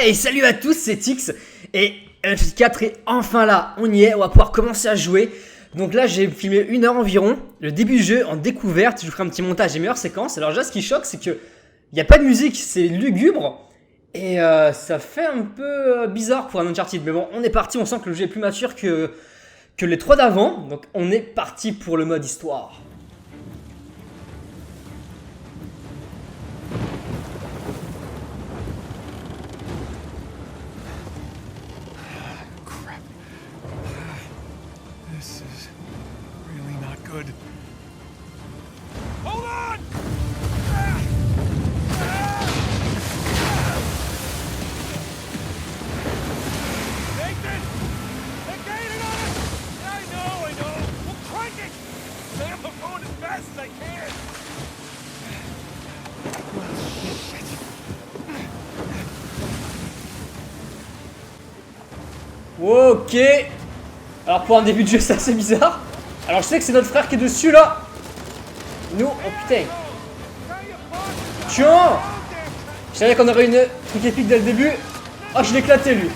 Hey, salut à tous, c'est Tix et Uncharted 4 est enfin là, on y est, on va pouvoir commencer à jouer. Donc là j'ai filmé 1 heure environ, le début du jeu en découverte, je vous ferai un petit montage des meilleures séquences. Alors déjà ce qui choque c'est que il n'y a pas de musique, c'est lugubre et ça fait un peu bizarre pour un Uncharted. Mais bon, on est parti, on sent que le jeu est plus mature que les 3 d'avant, donc on est parti pour le mode histoire. Good. Hold on! Nathan! They're gaining on us! I know. We'll crank it! Sam, I'm going as fast as I can! Ok. Alors pour un début de jeu c'est assez bizarre. Alors je sais que c'est notre frère qui est dessus là. Nous, oh putain. Tiens. Je savais qu'on aurait une truc épique dès le début. Oh je l'ai éclaté lui.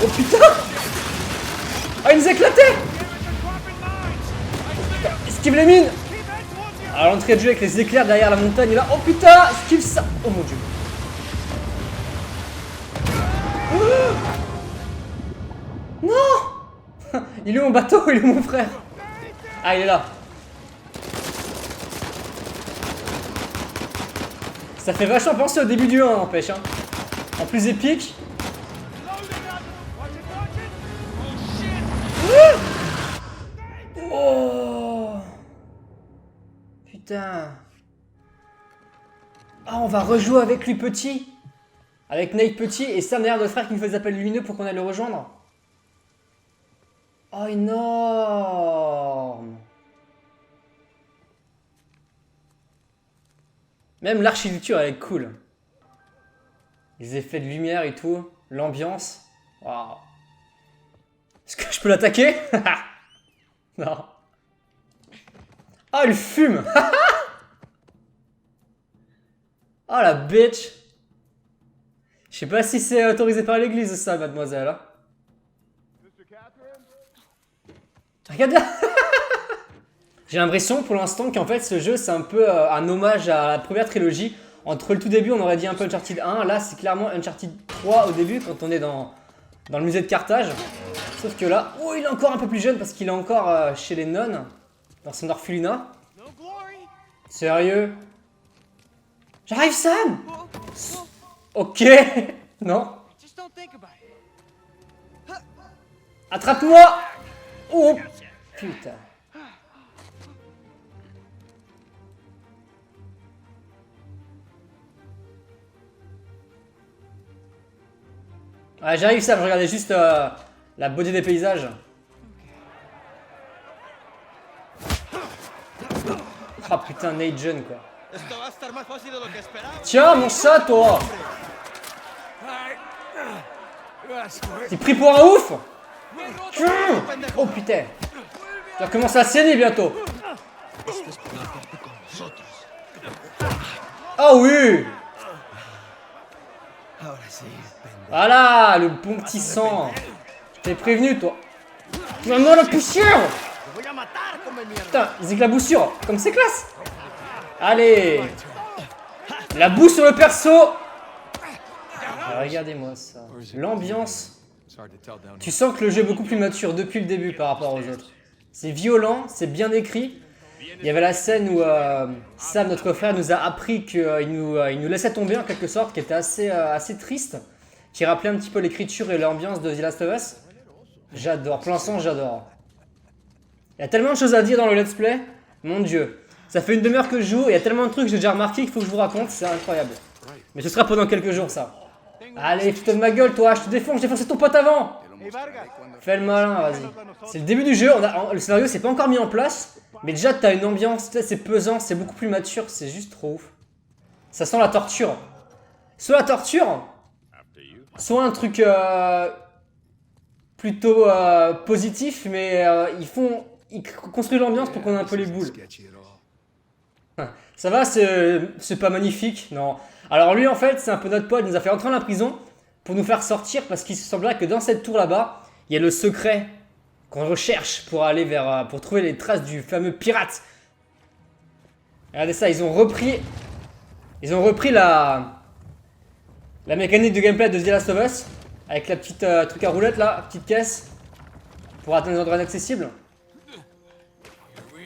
Oh putain. Ah il nous a éclaté. Esquive les mines. Alors l'entrée de jeu avec les éclairs derrière la montagne là. Oh putain. Esquive ça. Oh mon dieu. Non. Il est où mon bateau? Il est où mon frère? Ah il est là. Ça fait vachement penser au début du 1 n'empêche hein. En plus épique. Oh putain. Ah on va rejouer avec lui petit. Avec Nate petit et Sam derrière notre frère qui nous fait des appels lumineux pour qu'on aille le rejoindre. Oh, énorme! Même l'architecture, elle est cool. Les effets de lumière et tout, l'ambiance. Waouh! Est-ce que je peux l'attaquer? Non. Oh, il fume! Oh, la bitch! Je sais pas si c'est autorisé par l'église, ça, mademoiselle. Hein. Regarde là. J'ai l'impression pour l'instant qu'en fait ce jeu c'est un peu un hommage à la première trilogie. Entre le tout début on aurait dit un peu Uncharted 1, là c'est clairement Uncharted 3 au début quand on est dans le musée de Carthage. Sauf que là, oh il est encore un peu plus jeune parce qu'il est encore chez les nonnes, dans son orphelinat. Sérieux? J'arrive Sam. Ok. Non. Attrape-moi. Oh putain. Ouais, j'arrive ça, je regardais juste la beauté des paysages. Ah putain, Nate jeune quoi. Tiens mon chat toi. T'es pris pour un ouf. Oh putain. Tu vas commencer à saigner bientôt. Oh oui. Voilà, le bon petit sang. Je t'ai prévenu toi. Maman la poussière. Putain, les éclaboussures, comme c'est classe. Allez. La boue sur le perso. Ah, regardez-moi ça. L'ambiance. Tu sens que le jeu est beaucoup plus mature depuis le début par rapport aux autres. C'est violent, c'est bien écrit. Il y avait la scène où Sam, notre frère, nous a appris qu'il nous laissait tomber en quelque sorte, qui était assez triste, qui rappelait un petit peu l'écriture et l'ambiance de The Last of Us. J'adore, pour l'instant j'adore. Il y a tellement de choses à dire dans le let's play, mon dieu. Ça fait 1 demi-heure que je joue et il y a tellement de trucs que j'ai déjà remarqué qu'il faut que je vous raconte, c'est incroyable. Mais ce sera pendant quelques jours ça. Allez, fous-toi de ma gueule toi, je te défonce, j'ai défoncé ton pote avant. Fais le malin, vas-y. C'est le début du jeu, le scénario c'est pas encore mis en place, mais déjà t'as une ambiance, c'est pesant, c'est beaucoup plus mature, c'est juste trop ouf. Ça sent la torture. Soit la torture, soit un truc plutôt positif, mais ils construisent l'ambiance pour qu'on ait un peu les boules. Ça va, c'est pas magnifique, non. Alors lui en fait c'est un peu notre pote, il nous a fait entrer dans la prison pour nous faire sortir parce qu'il se semblerait que dans cette tour là-bas, il y a le secret qu'on recherche pour aller vers, pour trouver les traces du fameux pirate. Regardez ça, ils ont repris la mécanique de gameplay de The Last of Us avec la petite truc à roulette là, petite caisse pour atteindre les endroits inaccessibles.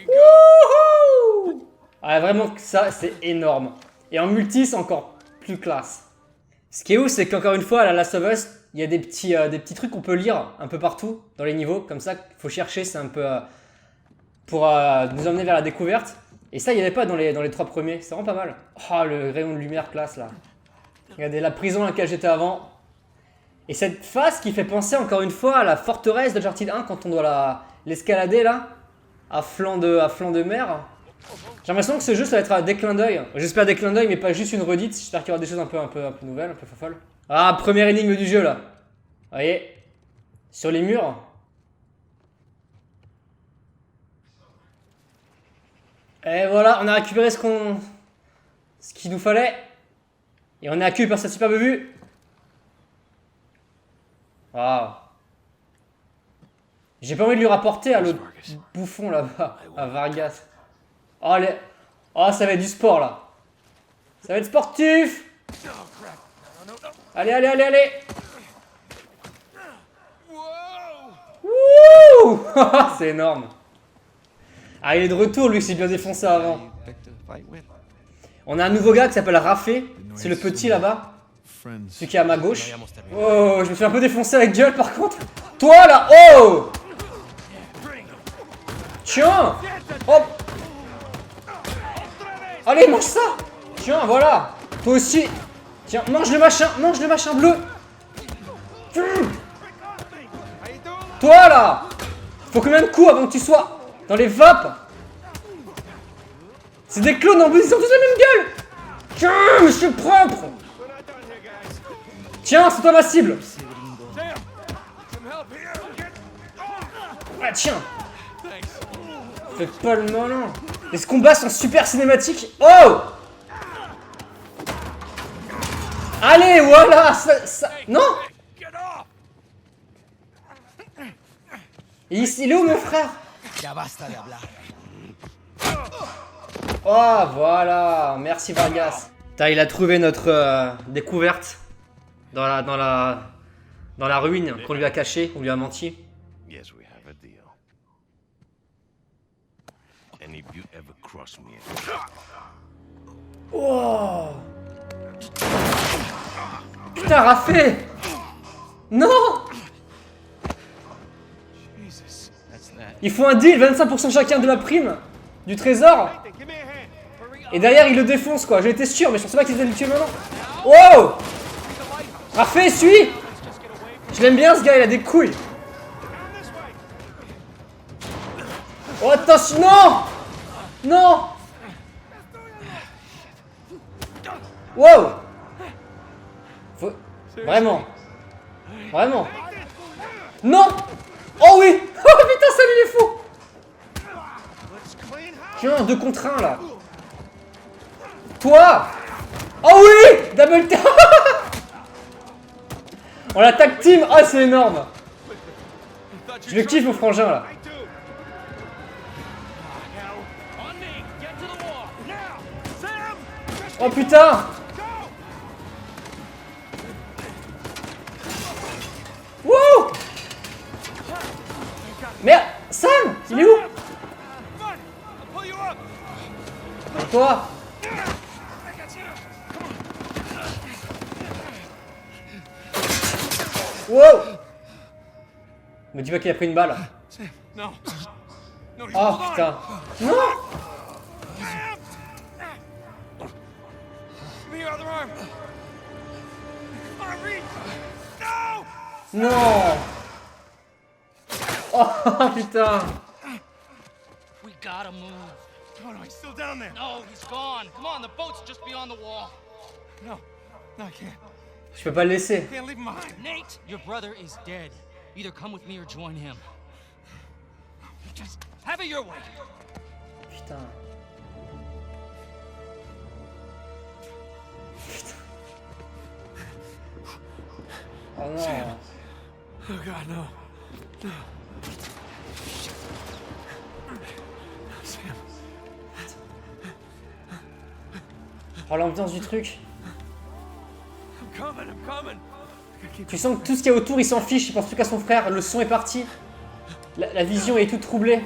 Wouhou! Ah, vraiment que ça c'est énorme. Et en multi c'est encore plus classe. Ce qui est ouf c'est qu'encore une fois à la Last of Us, il y a des petits trucs qu'on peut lire un peu partout dans les niveaux. Comme ça, il faut chercher, c'est un peu pour nous emmener vers la découverte. Et ça, il n'y avait pas dans les 3 premiers. C'est vraiment pas mal. Oh, le rayon de lumière classe là. Regardez la prison dans laquelle j'étais avant. Et cette phase qui fait penser encore une fois à la forteresse d'Uncharted 1 quand on doit l'escalader là, à flanc de mer. J'ai l'impression que ce jeu ça va être des clins d'œil. J'espère des clins d'œil mais pas juste une redite. J'espère qu'il y aura des choses un peu nouvelles, un peu folles. Ah, première énigme du jeu là. Vous voyez, sur les murs. Et voilà, on a récupéré ce qu'il nous fallait. Et on est accueilli par cette superbe vue. Waouh. J'ai pas envie de lui rapporter à l'autre bouffon là-bas, à Vargas. Oh, oh, ça va être du sport là. Ça va être sportif. Allez, allez, allez, allez. Wouh. C'est énorme. Ah, il est de retour, lui, s'est bien défoncé avant. On a un nouveau gars qui s'appelle Rafé. C'est le petit là-bas. Celui qui est à ma gauche. Oh, je me suis un peu défoncé avec gueule par contre. Toi là, oh. Tiens. Hop. Allez, mange ça. Tiens, voilà. Toi aussi. Tiens, mange le machin bleu. Toi là. Faut combien de coups avant que tu sois dans les vapes? C'est des clones en plus, ils ont tous la même gueule. Tiens, monsieur propre. Tiens, c'est toi ma cible. Ah, tiens. Fais pas le malin. Les combats sont super cinématiques. Oh. Allez, voilà ça... Non. Il est où mon frère? Oh, voilà. Merci Vargas. Putain, il a trouvé notre découverte dans la ruine qu'on lui a cachée, on lui a menti. Yes, we have a deal. And if you ever cross me Oh. Putain, Rafé. Non. Il faut un deal, 25% chacun de la prime du trésor. Et derrière, il le défonce quoi. J'ai été sûr, mais je pensais pas qu'il était le tuer maintenant. Oh. Rafé, suis. Je l'aime bien ce gars, il a des couilles. Oh, attention, non. Non. Wow. Faut... Vraiment. Vraiment. Non. Oh oui. Oh putain, ça lui il est fou. Tiens, 2 contre 1 là. Toi. Oh oui. Double tap. On l'attaque team. Ah, c'est énorme. Je le kiffe mon frangin là. Oh putain. Wouh. Merde. Sam, il est où? Toi. Wow. Me dis pas qu'il a pris une balle. Oh putain. Non. Non. Oh putain. We gotta move. Oh no, he's still down there. No, he's gone. Come on, the boat's just beyond the wall. No, I can't. Je peux pas le laisser. Can't leave him behind. Nate, your brother is dead. Either come with me or join him. Just have it your way. Putain. Putain. Oh non. Oh God, no. No. Sam. Oh l'ambiance du truc. I'm coming, I'm coming. Tu sens que tout ce qu'il y a autour, il s'en fiche, il pense plus qu'à son frère, le son est parti. La vision est toute troublée.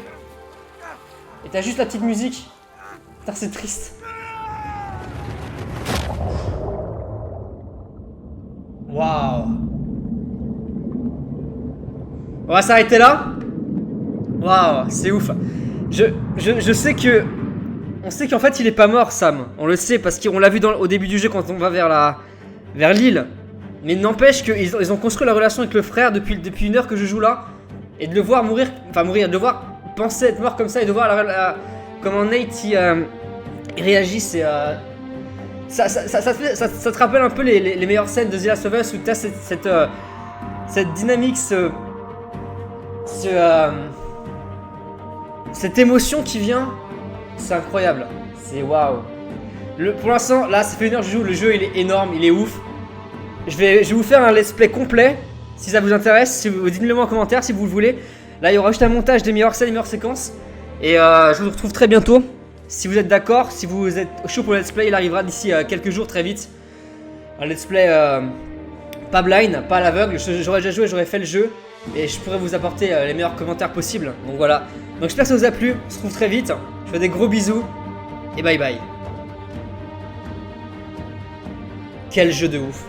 Et t'as juste la petite musique. Putain, c'est triste. Waouh. On va s'arrêter là. Waouh, c'est ouf. Je sais que... On sait qu'en fait il est pas mort, Sam. On le sait parce qu'on l'a vu au début du jeu quand on va vers l'île. Mais n'empêche qu'ils ont construit la relation avec le frère depuis 1 heure que je joue là. Et de le voir mourir, de le voir penser être mort comme ça et de voir comment Nate il réagit, c'est... Ça te rappelle un peu les meilleures scènes de The Last of Us où t'as cette dynamique, cette émotion qui vient. C'est incroyable, c'est waouh. Pour l'instant, là, ça fait 1 heure que je joue, le jeu il est énorme, il est ouf. Je vais vous faire un let's play complet, si ça vous intéresse, dites-le moi en commentaire si vous le voulez. Là, il y aura juste un montage des meilleures scènes, des meilleures séquences. Et je vous retrouve très bientôt. Si vous êtes d'accord, si vous êtes chaud pour le let's play, il arrivera d'ici quelques jours, très vite. Un let's play pas blind, pas à l'aveugle. J'aurais déjà joué, j'aurais fait le jeu. Et je pourrais vous apporter les meilleurs commentaires possibles. Donc voilà. Donc j'espère que ça vous a plu. On se retrouve très vite. Je vous fais des gros bisous. Et bye bye. Quel jeu de ouf.